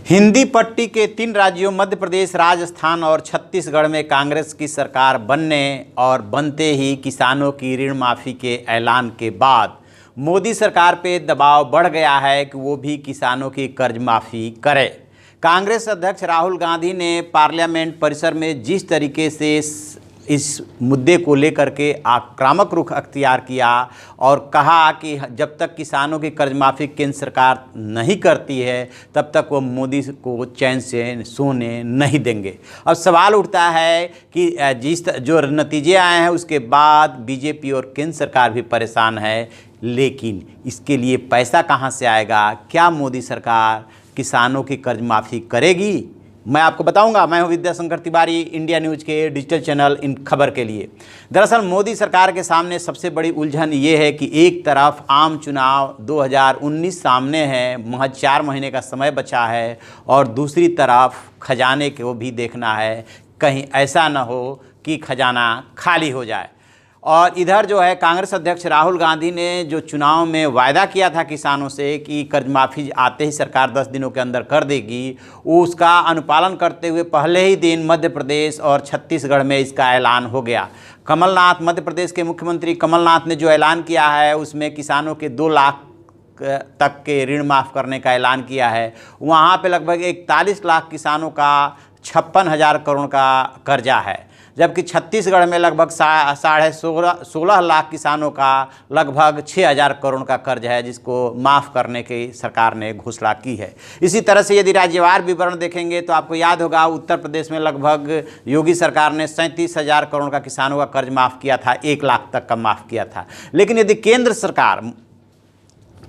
हिंदी पट्टी के 3 राज्यों मध्य प्रदेश, राजस्थान और छत्तीसगढ़ में कांग्रेस की सरकार बनने और बनते ही किसानों की ऋण माफ़ी के ऐलान के बाद मोदी सरकार पे दबाव बढ़ गया है कि वो भी किसानों की कर्ज माफ़ी करे। कांग्रेस अध्यक्ष राहुल गांधी ने पार्लियामेंट परिसर में जिस तरीके से इस मुद्दे को लेकर के आक्रामक रुख अख्तियार किया और कहा कि जब तक किसानों की कर्ज माफ़ी केंद्र सरकार नहीं करती है तब तक वो मोदी को चैन से सोने नहीं देंगे। अब सवाल उठता है कि जिस जो नतीजे आए हैं उसके बाद बीजेपी और केंद्र सरकार भी परेशान है, लेकिन इसके लिए पैसा कहाँ से आएगा? क्या मोदी सरकार किसानों की कर्ज माफ़ी करेगी? मैं आपको बताऊंगा। मैं हूं विद्याशंकर तिवारी, इंडिया न्यूज़ के डिजिटल चैनल इन खबर के लिए। दरअसल मोदी सरकार के सामने सबसे बड़ी उलझन ये है कि एक तरफ आम चुनाव 2019 सामने है, महज 4 महीने का समय बचा है, और दूसरी तरफ खजाने को भी देखना है, कहीं ऐसा ना हो कि खजाना खाली हो जाए। और इधर जो है कांग्रेस अध्यक्ष राहुल गांधी ने जो चुनाव में वायदा किया था किसानों से कि कर्ज माफ़ी आते ही सरकार 10 दिनों के अंदर कर देगी, उसका अनुपालन करते हुए पहले ही दिन मध्य प्रदेश और छत्तीसगढ़ में इसका ऐलान हो गया। कमलनाथ, मध्य प्रदेश के मुख्यमंत्री कमलनाथ ने जो ऐलान किया है उसमें किसानों के 2 लाख तक के ऋण माफ़ करने का ऐलान किया है। वहाँ पर लगभग 41 लाख किसानों का 56,000 करोड़ का कर्जा है, जबकि छत्तीसगढ़ में लगभग 16.5 लाख किसानों का लगभग 6,000 करोड़ का कर्ज है, जिसको माफ़ करने की सरकार ने घोषणा की है। इसी तरह से यदि राज्यवार विवरण देखेंगे तो आपको याद होगा उत्तर प्रदेश में लगभग योगी सरकार ने 37,000 करोड़ का किसानों का कर्ज माफ़ किया था, 1 लाख तक का माफ़ किया था। लेकिन यदि केंद्र सरकार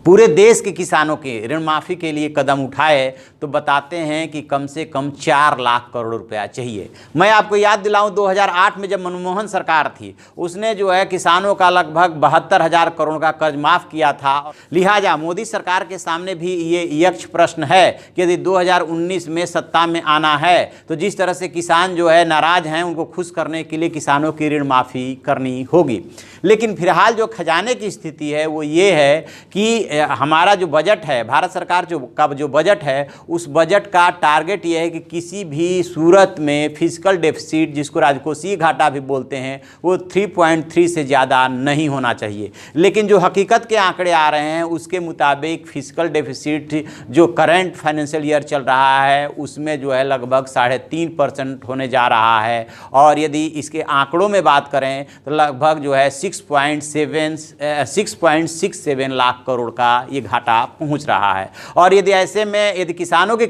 पूरे देश के किसानों के ऋण माफ़ी के लिए कदम उठाए तो बताते हैं कि कम से कम 4 लाख करोड़ रुपया चाहिए। मैं आपको याद दिलाऊं, 2008 में जब मनमोहन सरकार थी उसने जो है किसानों का लगभग 72,000 करोड़ का कर्ज माफ़ किया था। लिहाजा मोदी सरकार के सामने भी ये यक्ष प्रश्न है कि यदि 2019 में सत्ता में आना है तो जिस तरह से किसान जो है नाराज़ हैं, उनको खुश करने के लिए किसानों की ऋण माफ़ी करनी होगी। लेकिन फिलहाल जो खजाने की स्थिति है वो ये है कि हमारा जो बजट है, भारत सरकार का जो बजट है, उस बजट का टारगेट ये है कि किसी भी सूरत में फिजिकल डेफिसिट, जिसको राजकोषीय घाटा भी बोलते हैं, वो 3.3 से ज़्यादा नहीं होना चाहिए। लेकिन जो हकीकत के आंकड़े आ रहे हैं उसके मुताबिक फिजिकल डेफिसिट जो करंट फाइनेंशियल ईयर चल रहा है उसमें जो है लगभग 3.5% होने जा रहा है। और यदि इसके आंकड़ों में बात करें तो लगभग जो है 6.67 लाख करोड़ का ये घाटा पहुंच रहा है। और यदि ऐसे में यदि किसानों की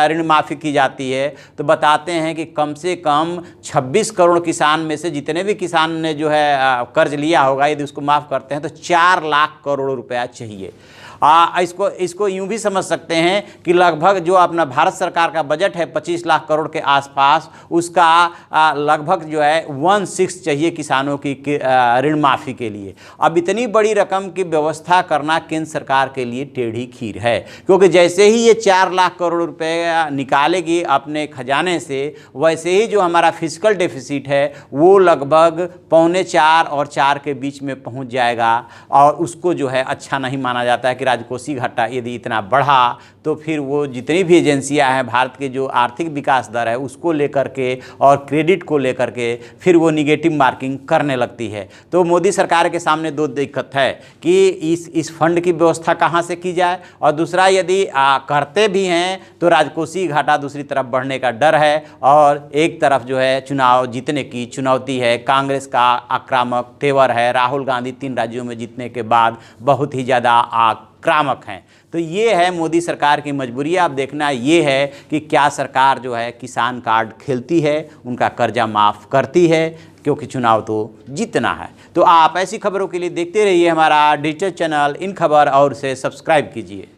ऋण माफ़ी की जाती है तो बताते हैं कि कम से कम 26 करोड़ किसान में से जितने भी किसान ने जो है कर्ज लिया होगा, यदि उसको माफ़ करते हैं तो 4 लाख करोड़ रुपया चाहिए। इसको यूँ भी समझ सकते हैं कि लगभग जो अपना भारत सरकार का बजट है 25 लाख करोड़ के आसपास, उसका लगभग जो है 1/6 चाहिए किसानों की ऋण माफ़ी के लिए। अब इतनी बड़ी रकम की व्यवस्था करना केंद्र सरकार के लिए टेढ़ी खीर है, क्योंकि जैसे ही ये 4 लाख करोड़ रुपए निकालेगी अपने खजाने से, वैसे ही जो हमारा फिजिकल डेफिसिट है वो लगभग 3.25 और 4 के बीच में पहुँच जाएगा। और उसको जो है अच्छा नहीं माना जाता है कि राजकोषीय घाटा यदि इतना बढ़ा तो फिर वो जितनी भी एजेंसियां हैं भारत के जो आर्थिक विकास दर है उसको लेकर के और क्रेडिट को लेकर के फिर वो निगेटिव मार्किंग करने लगती है। तो मोदी सरकार के सामने 2 दिक्कत है कि इस फंड की व्यवस्था कहाँ से की जाए, और दूसरा यदि करते भी हैं तो राजकोषीय घाटा दूसरी तरफ बढ़ने का डर है, और एक तरफ जो है चुनाव जीतने की चुनौती है। कांग्रेस का आक्रामक तेवर है, राहुल गांधी 3 राज्यों में जीतने के बाद बहुत ही ज़्यादा आक्रामक हैं। तो ये है मोदी सरकार की मजबूरी। अब देखना ये है कि क्या सरकार जो है किसान कार्ड खेलती है, उनका कर्जा माफ़ करती है, क्योंकि चुनाव तो जीतना है। तो आप ऐसी खबरों के लिए देखते रहिए हमारा डिजिटल चैनल इन खबर और उसे सब्सक्राइब कीजिए।